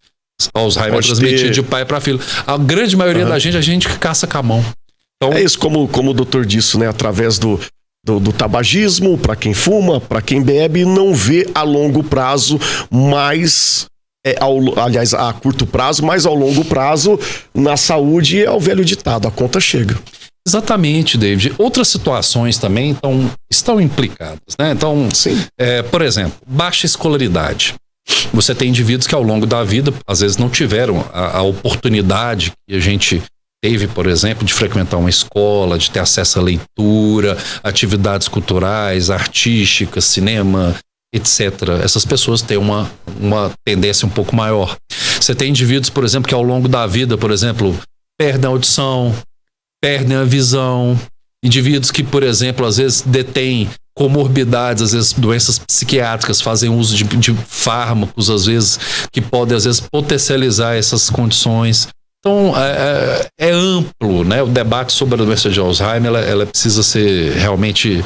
Alzheimer é transmitido de pai para filho. A grande maioria da gente, a gente caça com a mão. Então, é isso, como o doutor disse, né? Através do tabagismo, para quem fuma, para quem bebe, não vê a longo prazo mais aliás, a curto prazo, mas ao longo prazo, na saúde, é o velho ditado, a conta chega. Exatamente, David. Outras situações também estão implicadas, né? Então, por exemplo, baixa escolaridade. Você tem indivíduos que ao longo da vida, às vezes não tiveram a oportunidade que a gente teve, por exemplo, de frequentar uma escola, de ter acesso à leitura, atividades culturais, artísticas, cinema, etc. Essas pessoas têm uma tendência um pouco maior. Você tem indivíduos, por exemplo, que ao longo da vida, por exemplo, perdem a audição, perdem a visão. Indivíduos que, por exemplo, às vezes detêm comorbidades, às vezes doenças psiquiátricas, fazem uso de fármacos, às vezes, que podem, às vezes, potencializar essas condições. Então, é amplo, né? O debate sobre a doença de Alzheimer, ela precisa ser realmente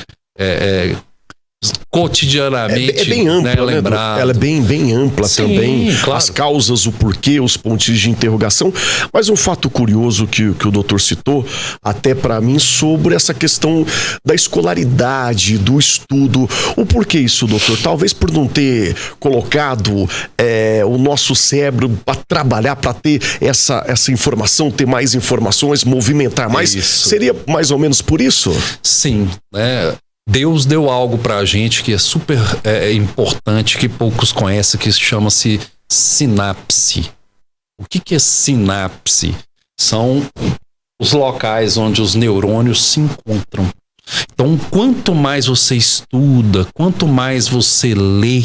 cotidianamente, é bem ampla, né, lembrado. Ela é bem ampla. Sim, também, claro. As causas, o porquê, os pontos de interrogação, mas um fato curioso que o doutor citou, até para mim, sobre essa questão da escolaridade, do estudo. O porquê isso, doutor? Talvez por não ter colocado o nosso cérebro para trabalhar, para ter essa informação, ter mais informações, movimentar mais. Isso. Seria mais ou menos por isso? Sim, né? Deus deu algo pra gente que é super importante, que poucos conhecem, que chama-se sinapse. O que é sinapse? São os locais onde os neurônios se encontram. Então, quanto mais você estuda, quanto mais você lê,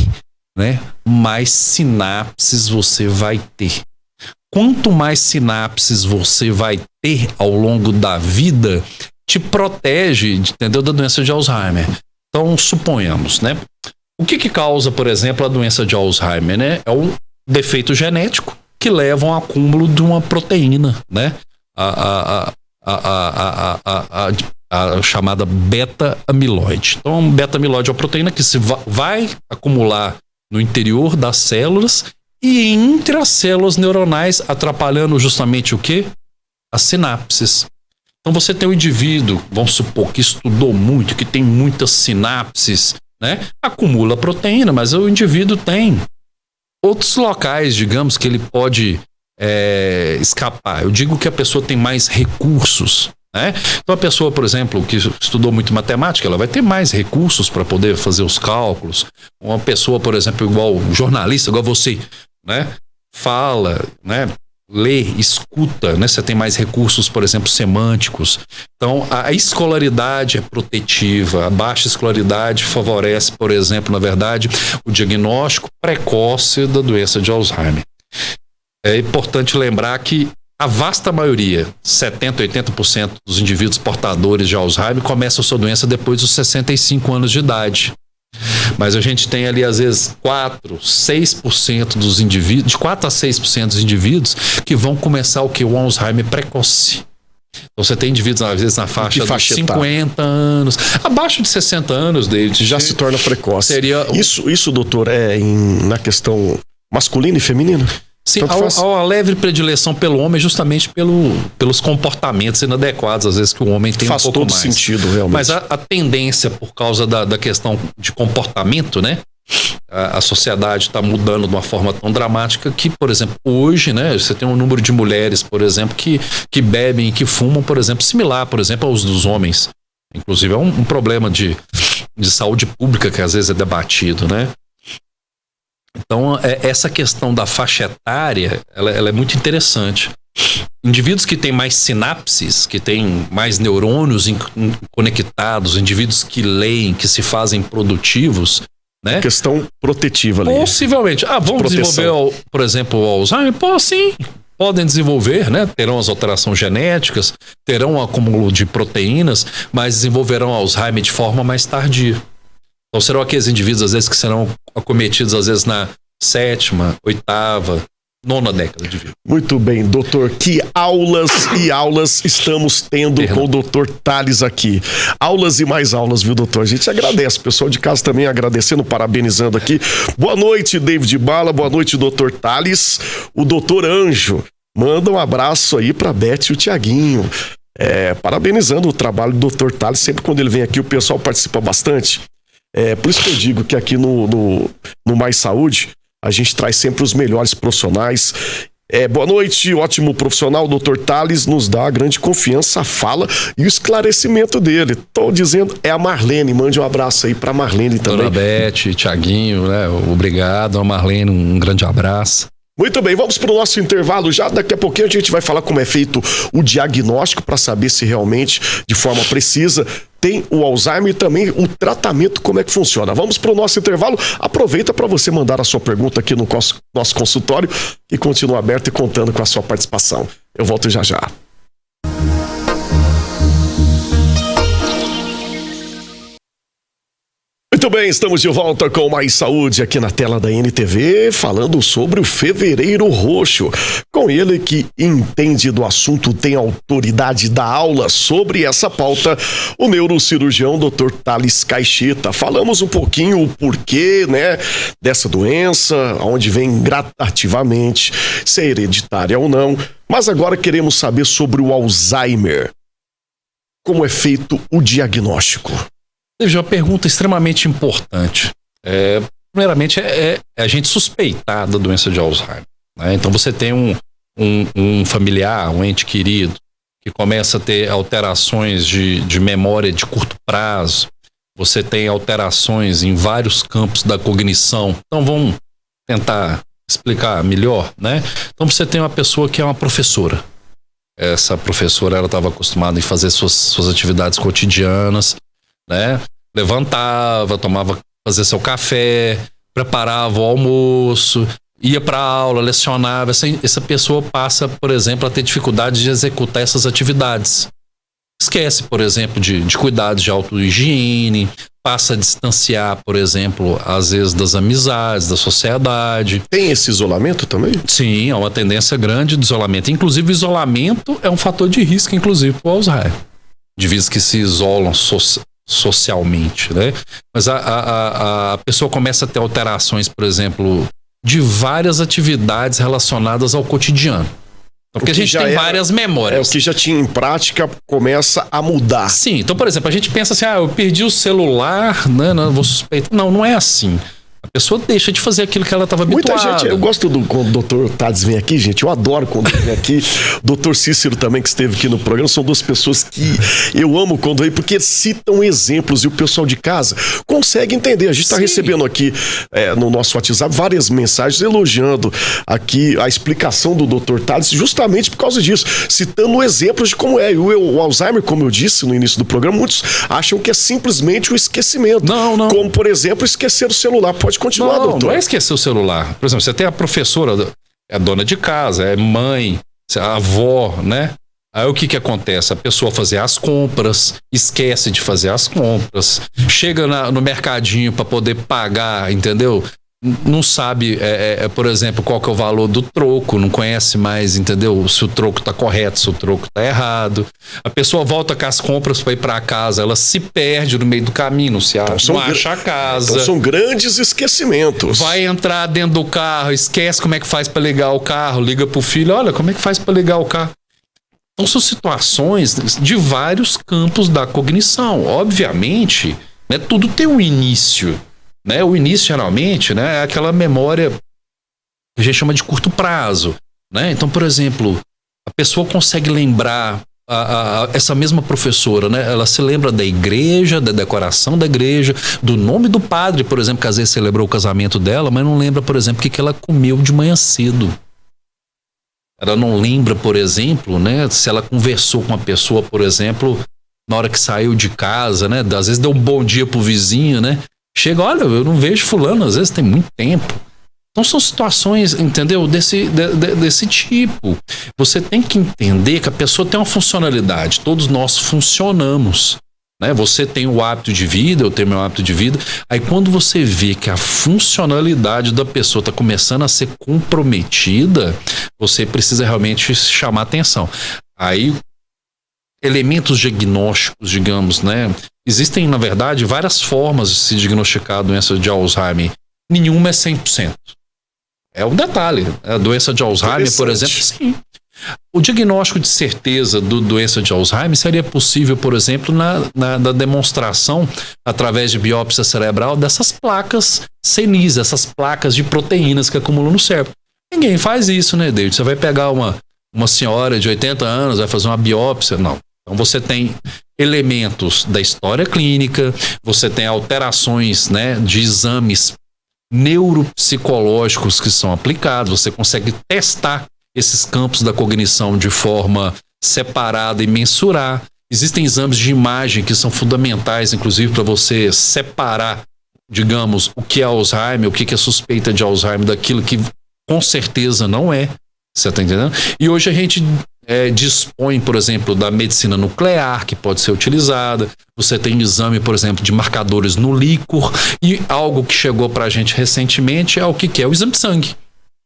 né, mais sinapses você vai ter. Quanto mais sinapses você vai ter ao longo da vida, te protege, entendeu, da doença de Alzheimer. Então, suponhamos, né? O que causa, por exemplo, a doença de Alzheimer, né? É um defeito genético que leva ao acúmulo de uma proteína, né? A chamada beta-amiloide. Então, beta-amiloide é uma proteína que se vai acumular no interior das células e entre as células neuronais, atrapalhando justamente o quê? As sinapses. Então você tem um indivíduo, vamos supor, que estudou muito, que tem muitas sinapses, né? Acumula proteína, mas o indivíduo tem outros locais, digamos, que ele pode escapar. Eu digo que a pessoa tem mais recursos, né? Então a pessoa, por exemplo, que estudou muito matemática, ela vai ter mais recursos para poder fazer os cálculos. Uma pessoa, por exemplo, igual jornalista, igual você, né? Fala, né? Lê, escuta, né? Você tem mais recursos, por exemplo, semânticos. Então, a escolaridade é protetiva, a baixa escolaridade favorece, por exemplo, na verdade, o diagnóstico precoce da doença de Alzheimer. É importante lembrar que a vasta maioria, 70%, 80% dos indivíduos portadores de Alzheimer começam a sua doença depois dos 65 anos de idade. Mas a gente tem ali, às vezes, 6% dos indivíduos, de 4 a 6% dos indivíduos que vão começar o que? O Alzheimer precoce. Então você tem indivíduos, às vezes, na faixa dos 50 anos, abaixo de 60 anos, David. Já se torna precoce. Seria Isso, doutor, na questão masculina e feminina? Sim, há uma leve predileção pelo homem justamente pelos comportamentos inadequados, às vezes, que o homem tem um pouco mais. Faz todo sentido, realmente. Mas a tendência, por causa da questão de comportamento, né? A sociedade está mudando de uma forma tão dramática que, por exemplo, hoje, né? Você tem um número de mulheres, por exemplo, que bebem e que fumam, por exemplo, similar, por exemplo, aos dos homens. Inclusive, é um problema de saúde pública que às vezes é debatido, né? Então, essa questão da faixa etária, ela é muito interessante. Indivíduos que têm mais sinapses, que têm mais neurônios conectados, indivíduos que leem, que se fazem produtivos, né? Questão protetiva ali. Possivelmente. Vão desenvolver, por exemplo, o Alzheimer? Sim. Podem desenvolver, né? Terão as alterações genéticas, terão um acúmulo de proteínas, mas desenvolverão Alzheimer de forma mais tardia. Então serão aqueles indivíduos, às vezes, que serão acometidos, às vezes, na 7ª, 8ª, 9ª década de vida. Muito bem, doutor. Que aulas e aulas estamos tendo com o doutor Thales aqui. Aulas e mais aulas, viu, doutor? A gente agradece. O pessoal de casa também agradecendo, parabenizando aqui. Boa noite, David Bala. Boa noite, doutor Thales. O doutor Anjo manda um abraço aí pra Beth e o Tiaguinho. Parabenizando o trabalho do doutor Thales. Sempre quando ele vem aqui, o pessoal participa bastante. Por isso que eu digo que aqui no Mais Saúde, A gente traz sempre os melhores profissionais. Boa noite, ótimo profissional. O Dr. Tales nos dá a grande confiança, a fala e o esclarecimento dele. Tô dizendo, é a Marlene. Mande um abraço aí pra Marlene também. Dona Beth, Thiaguinho, né? Obrigado. A Marlene, um grande abraço. Muito bem, vamos para o nosso intervalo já. Daqui a pouquinho a gente vai falar como é feito o diagnóstico para saber se realmente, de forma precisa, tem o Alzheimer e também o tratamento, como é que funciona. Vamos para o nosso intervalo. Aproveita para você mandar a sua pergunta aqui no nosso consultório, que continua aberto e contando com a sua participação. Eu volto já já. Muito bem, estamos de volta com Mais Saúde aqui na tela da NTV, falando sobre o Fevereiro Roxo. Com ele que entende do assunto, tem autoridade da aula sobre essa pauta, o neurocirurgião Dr. Tales Caixeta. Falamos um pouquinho o porquê, né, dessa doença, onde vem gradativamente, se é hereditária ou não. Mas agora queremos saber sobre o Alzheimer. Como é feito o diagnóstico? Teve uma pergunta extremamente importante. Primeiramente, é a gente suspeitar da doença de Alzheimer, né? Então, você tem um familiar, um ente querido, que começa a ter alterações de memória de curto prazo. Você tem alterações em vários campos da cognição. Então, vamos tentar explicar melhor, né? Então, você tem uma pessoa que é uma professora. Essa professora, ela estava acostumada em fazer suas atividades cotidianas, né? Levantava, fazia seu café, preparava o almoço, ia para aula, lecionava. Essa pessoa passa, por exemplo, a ter dificuldade de executar essas atividades. Esquece, por exemplo, de cuidados de auto-higiene, passa a distanciar, por exemplo, às vezes das amizades, da sociedade. Tem esse isolamento também? Sim, há uma tendência grande de isolamento. Inclusive, o isolamento é um fator de risco, inclusive, para o Alzheimer. Indivíduos que se isolam socialmente, né? Mas a pessoa começa a ter alterações, por exemplo, de várias atividades relacionadas ao cotidiano. Porque a gente tem várias memórias. O que já tinha em prática começa a mudar. Sim, então, por exemplo, a gente pensa assim, eu perdi o celular, né? Não vou suspeitar. Não é assim. A pessoa deixa de fazer aquilo que ela estava habituada. Muita gente, eu gosto quando o Dr. Tales vem aqui, gente, eu adoro quando ele vem aqui. O Dr. Cícero também, que esteve aqui no programa, são duas pessoas que eu amo quando vem, porque citam exemplos e o pessoal de casa consegue entender. A gente está recebendo aqui no nosso WhatsApp várias mensagens elogiando aqui a explicação do Dr. Tales, justamente por causa disso, citando exemplos de como é. O Alzheimer, como eu disse no início do programa, muitos acham que é simplesmente o esquecimento. Não. Como, por exemplo, esquecer o celular. Pode continuar, doutor. Não é esquecer o celular. Por exemplo, você tem a professora, é dona de casa, é mãe, a avó, né? Aí o que acontece? A pessoa fazer as compras, esquece de fazer as compras, chega no mercadinho para poder pagar, entendeu? Não sabe, por exemplo, qual que é o valor do troco, não conhece mais, entendeu? Se o troco tá correto, se o troco tá errado. A pessoa volta com as compras para ir para casa, ela se perde no meio do caminho, não acha a casa. Então são grandes esquecimentos. Vai entrar dentro do carro, esquece como é que faz para ligar o carro, liga pro filho, olha, como é que faz para ligar o carro? Então são situações de vários campos da cognição. Obviamente, né, tudo tem um início. Né? O início, geralmente, né, é aquela memória que a gente chama de curto prazo. Né? Então, por exemplo, a pessoa consegue lembrar, essa mesma professora, né, ela se lembra da igreja, da decoração da igreja, do nome do padre, por exemplo, que às vezes celebrou o casamento dela, mas não lembra, por exemplo, o que ela comeu de manhã cedo. Ela não lembra, por exemplo, né, se ela conversou com uma pessoa, por exemplo, na hora que saiu de casa, né, às vezes deu um bom dia pro vizinho, né? Chega, olha, eu não vejo fulano, às vezes tem muito tempo. Então são situações, entendeu, desse tipo. Você tem que entender que a pessoa tem uma funcionalidade, todos nós funcionamos. Né? Você tem o hábito de vida, eu tenho meu hábito de vida. Aí quando você vê que a funcionalidade da pessoa está começando a ser comprometida, você precisa realmente chamar atenção. Aí, elementos diagnósticos, digamos, né? Existem, na verdade, várias formas de se diagnosticar a doença de Alzheimer. Nenhuma é 100%. É um detalhe. A doença de Alzheimer, por exemplo, sim. O diagnóstico de certeza do doença de Alzheimer seria possível, por exemplo, na demonstração, através de biópsia cerebral, dessas placas senis, essas placas de proteínas que acumulam no cérebro. Ninguém faz isso, né, David? Você vai pegar uma senhora de 80 anos, vai fazer uma biópsia? Não. Então você tem elementos da história clínica, você tem alterações, né, de exames neuropsicológicos que são aplicados, você consegue testar esses campos da cognição de forma separada e mensurar. Existem exames de imagem que são fundamentais, inclusive, para você separar, digamos, o que é Alzheimer, o que é suspeita de Alzheimer daquilo que com certeza não é. Você está entendendo? E hoje a gente dispõe, por exemplo, da medicina nuclear, que pode ser utilizada. Você tem exame, por exemplo, de marcadores no líquor. E algo que chegou para a gente recentemente é o que é o exame de sangue.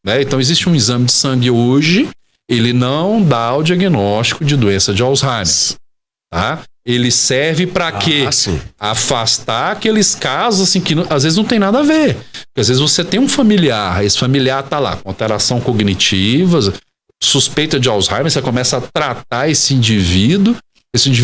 Né? Então, existe um exame de sangue hoje, ele não dá o diagnóstico de doença de Alzheimer. Tá? Ele serve para quê? Afastar aqueles casos assim, que às vezes não tem nada a ver. Porque às vezes você tem um familiar, esse familiar está lá com alteração cognitiva, suspeita de Alzheimer, você começa a tratar esse indivíduo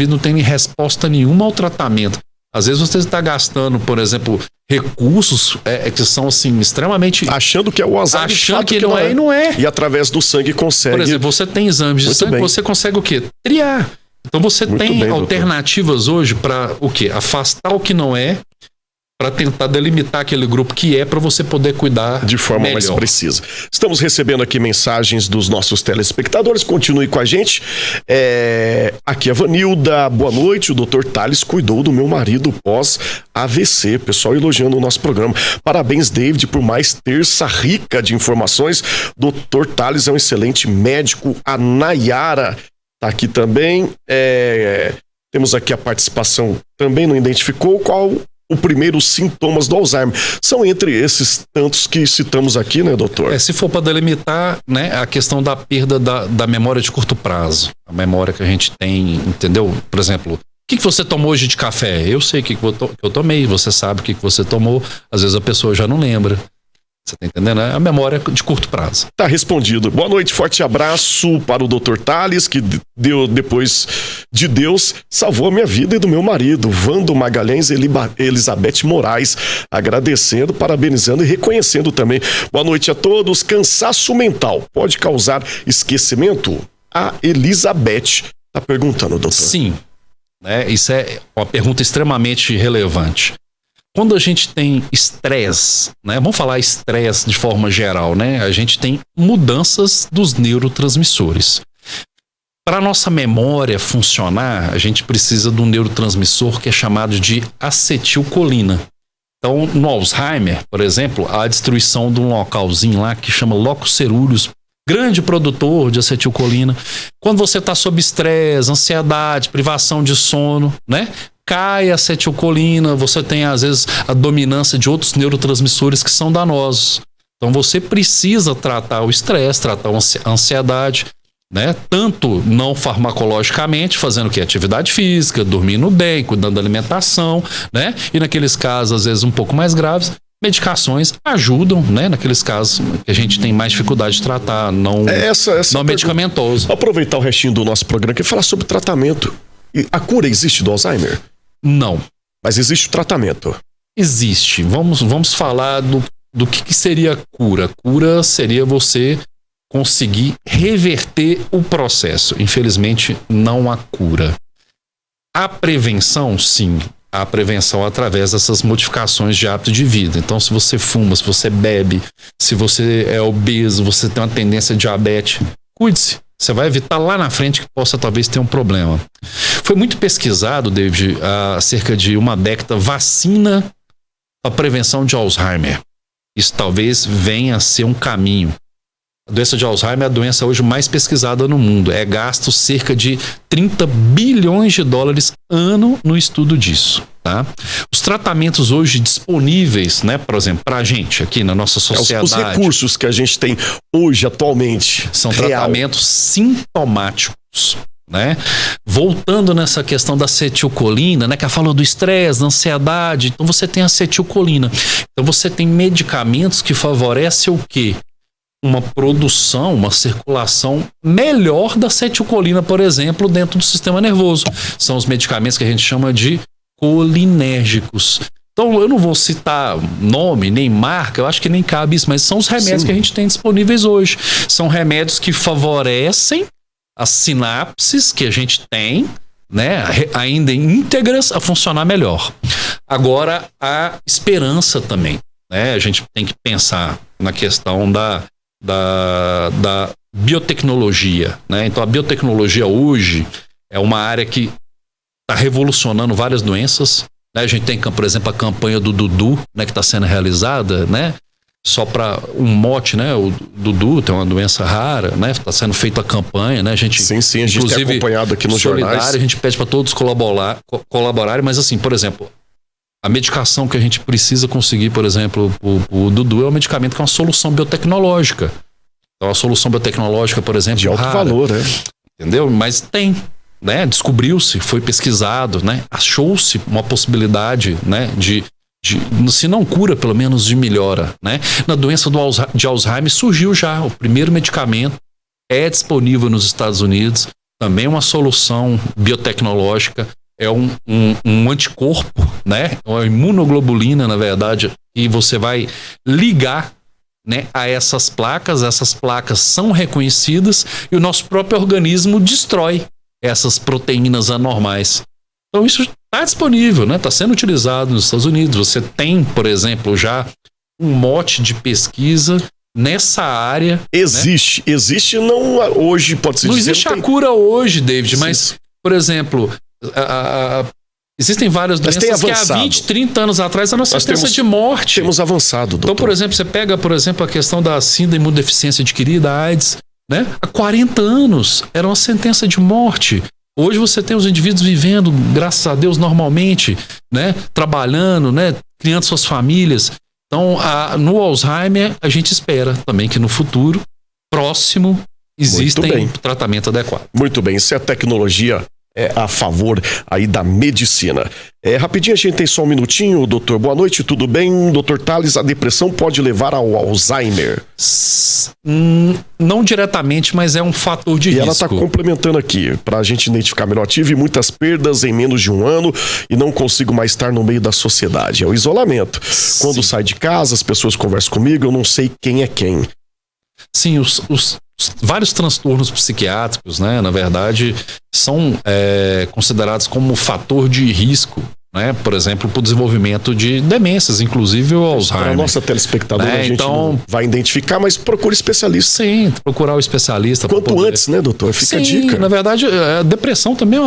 não tem resposta nenhuma ao tratamento. Às vezes você está gastando, por exemplo, recursos que são assim extremamente... Achando que é o Alzheimer. Achando que não é e não é. E através do sangue consegue... Por exemplo, você tem exames de sangue, você consegue o quê? Triar. Então você tem alternativas hoje para o quê? Afastar o que não é, para tentar delimitar aquele grupo que é, para você poder cuidar de forma melhor. Mais precisa. Estamos recebendo aqui mensagens dos nossos telespectadores. Continue com a gente. Aqui a Vanilda, boa noite. O Dr. Thales cuidou do meu marido pós AVC. Pessoal elogiando o nosso programa. Parabéns, David, por mais terça rica de informações. Dr. Thales é um excelente médico. A Nayara tá aqui também. Temos aqui a participação, também não identificou qual o primeiro sintomas do Alzheimer. São entre esses tantos que citamos aqui, né, doutor? Se for para delimitar, né, a questão da perda da memória de curto prazo. A memória que a gente tem, entendeu? Por exemplo, o que você tomou hoje de café? Eu sei o que eu tomei, você sabe o que você tomou. Às vezes a pessoa já não lembra. Você tá entendendo? É a memória de curto prazo. Tá respondido. Boa noite, forte abraço para o Dr. Thales, que depois de Deus, salvou a minha vida e do meu marido, Vando Magalhães e Elizabeth Moraes, agradecendo, parabenizando e reconhecendo também. Boa noite a todos. Cansaço mental pode causar esquecimento? A Elizabeth tá perguntando, doutor. Sim. Isso é uma pergunta extremamente relevante. Quando a gente tem estresse, né? Vamos falar estresse de forma geral, né? A gente tem mudanças dos neurotransmissores. Para a nossa memória funcionar, a gente precisa de um neurotransmissor que é chamado de acetilcolina. Então, no Alzheimer, por exemplo, há a destruição de um localzinho lá que chama locus ceruleus, grande produtor de acetilcolina. Quando você está sob estresse, ansiedade, privação de sono, né? Cai a acetilcolina, você tem às vezes a dominância de outros neurotransmissores que são danosos. Então você precisa tratar o estresse, tratar a ansiedade, né? Tanto não farmacologicamente, fazendo o quê? Atividade física, dormindo bem, cuidando da alimentação, né? E naqueles casos às vezes um pouco mais graves, medicações ajudam, né? Naqueles casos que a gente tem mais dificuldade de tratar, não medicamentoso. Aproveitar o restinho do nosso programa e falar sobre tratamento. E a cura existe do Alzheimer? Não. Mas existe o tratamento? Existe. Vamos falar do que seria a cura. Cura seria você conseguir reverter o processo. Infelizmente, não há cura. A prevenção, sim. A prevenção através dessas modificações de hábito de vida. Então, se você fuma, se você bebe, se você é obeso, você tem uma tendência a diabetes, cuide-se. Você vai evitar lá na frente que possa talvez ter um problema. Foi muito pesquisado, David, há cerca de uma década, vacina para prevenção de Alzheimer. Isso talvez venha a ser um caminho. A doença de Alzheimer é a doença hoje mais pesquisada no mundo. É gasto cerca de 30 bilhões de dólares ano no estudo disso. Tá? Os tratamentos hoje disponíveis, né, por exemplo, para a gente aqui na nossa sociedade. Os recursos que a gente tem hoje, atualmente. São tratamentos sintomáticos. Né? Voltando nessa questão da acetilcolina, né, que ela falou do estresse, da ansiedade, então você tem acetilcolina. Então você tem medicamentos que favorecem o quê? uma produção, uma circulação melhor da acetilcolina, por exemplo, dentro do sistema nervoso. São os medicamentos que a gente chama de colinérgicos. Então, eu não vou citar nome, nem marca, eu acho que nem cabe isso, mas são os remédios que a gente tem disponíveis hoje. São remédios que favorecem as sinapses que a gente tem, né, ainda íntegras, a funcionar melhor. Agora, a esperança também, né? A gente tem que pensar na questão da biotecnologia, né? Então, a biotecnologia hoje é uma área que está revolucionando várias doenças, né? A gente tem, por exemplo, a campanha do Dudu, né, que está sendo realizada, né? Só para um mote, né? O Dudu tem uma doença rara, né? Está sendo feita a campanha, né? A gente, sim, a gente tem acompanhado aqui nos jornais. A gente pede para todos colaborarem, mas assim, por exemplo, a medicação que a gente precisa conseguir, por exemplo, o Dudu é um medicamento que é uma solução biotecnológica. Então, a solução biotecnológica, por exemplo, de alto valor, né? Entendeu? Mas tem, né? Descobriu-se, foi pesquisado, né? Achou-se uma possibilidade, né? Se não cura, pelo menos de melhora, né? Na doença de Alzheimer surgiu já o primeiro medicamento, é disponível nos Estados Unidos, também uma solução biotecnológica, é um anticorpo, né? Uma imunoglobulina, na verdade, e você vai ligar, né, a essas placas são reconhecidas e o nosso próprio organismo destrói essas proteínas anormais. Então isso está disponível, né? Está sendo utilizado nos Estados Unidos. Você tem, por exemplo, já um mote de pesquisa nessa área. Existe, né? Existe, não hoje, pode-se dizer. Não existe a cura hoje, David, mas, por exemplo, existem várias doenças que há 20, 30 anos atrás eram sentença de morte. Temos avançado, doutor. Então, por exemplo, você pega, por exemplo, a questão da síndrome de imunodeficiência adquirida, a AIDS, né? Há 40 anos era uma sentença de morte. Hoje você tem os indivíduos vivendo, graças a Deus, normalmente, né? Trabalhando, né? Criando suas famílias. Então, no Alzheimer, a gente espera também que no futuro próximo existem tratamento adequado. Muito bem, isso é tecnologia a favor aí da medicina. Rapidinho, a gente tem só um minutinho, doutor. Boa noite, tudo bem? Doutor Tales, a depressão pode levar ao Alzheimer? Não diretamente, mas é um fator de risco. E ela está complementando aqui, para a gente identificar melhor. Tive muitas perdas em menos de um ano e não consigo mais estar no meio da sociedade. É o isolamento. Sim. Quando saio de casa, as pessoas conversam comigo, eu não sei quem é quem. Sim, os vários transtornos psiquiátricos, né, na verdade, são considerados como fator de risco, né, por exemplo, para o desenvolvimento de demências, inclusive o Alzheimer. Para a nossa telespectadora, né, a gente não vai identificar, mas procure especialista. Sim, procurar o especialista. Quanto antes, né, doutor? Fica a dica. Na verdade, a depressão também,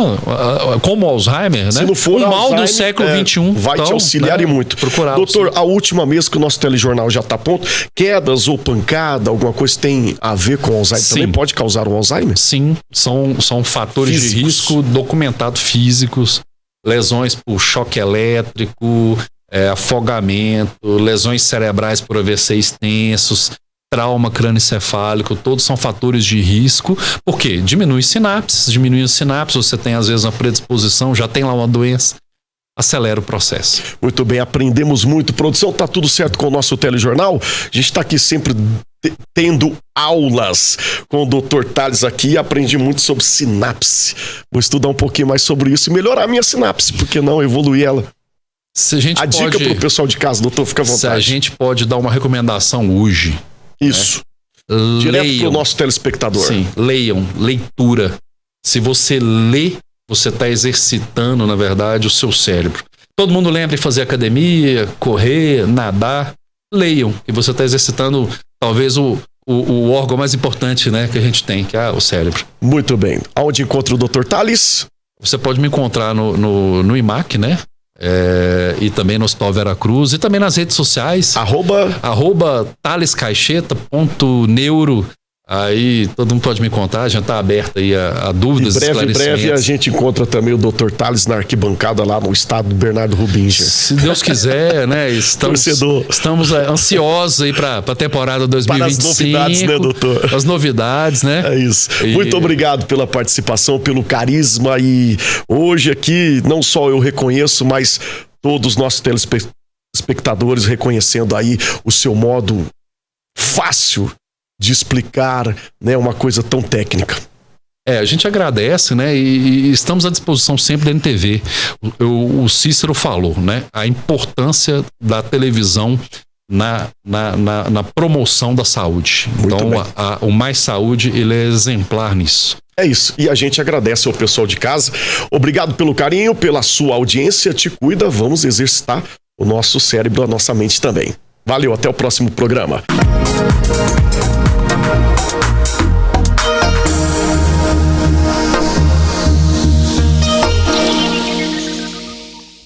como o Alzheimer, né? Se não for o mal do século XXI. Vai te auxiliar e muito. Procurar. Doutor, a última mês que o nosso telejornal já está pronto, quedas ou pancada, alguma coisa tem a ver com o Alzheimer? Sim. Também pode causar o Alzheimer? Sim, são fatores físicos de risco documentados físicos. Lesões por choque elétrico, afogamento, lesões cerebrais por AVC extensos, trauma crânioencefálico, todos são fatores de risco, porque diminui sinapses, você tem às vezes uma predisposição, já tem lá uma doença, acelera o processo. Muito bem, aprendemos muito. Produção, tá tudo certo com o nosso telejornal? A gente tá aqui sempre tendo aulas com o Dr. Tales aqui, aprendi muito sobre sinapse. Vou estudar um pouquinho mais sobre isso e melhorar a minha sinapse, porque não evoluir ela. Dica pro pessoal de casa, doutor, fica à vontade. Se a gente pode dar uma recomendação hoje. Isso. Né? Direto pro nosso telespectador. Sim, leiam, leitura. Se você lê, você está exercitando, na verdade, o seu cérebro. Todo mundo lembra de fazer academia, correr, nadar. Leiam, e você está exercitando talvez o órgão mais importante, né, que a gente tem, que é o cérebro. Muito bem. Aonde encontra o Dr. Tales? Você pode me encontrar no IMAC, né? E também no Hospital Veracruz e também nas redes sociais. @talescaixeta.neuro. Aí todo mundo pode me contar, já está aberto aí a dúvidas, esclarecimentos. Em breve a gente encontra também o Dr. Tales na arquibancada lá no estado do Bernardo Rubinger. Se Deus quiser, né? Estamos ansiosos aí para a temporada 2025. Para as novidades, né, doutor? As novidades, né? É isso. Muito obrigado pela participação, pelo carisma, e hoje aqui não só eu reconheço, mas todos os nossos telespectadores reconhecendo aí o seu modo fácil de explicar, né, uma coisa tão técnica. A gente agradece, né? E estamos à disposição sempre da NTV. O Cícero falou, né? A importância da televisão na promoção da saúde. Muito então, bem. o Mais Saúde, ele é exemplar nisso. É isso. E a gente agradece ao pessoal de casa. Obrigado pelo carinho, pela sua audiência. Te cuida. Vamos exercitar o nosso cérebro, a nossa mente também. Valeu, até o próximo programa.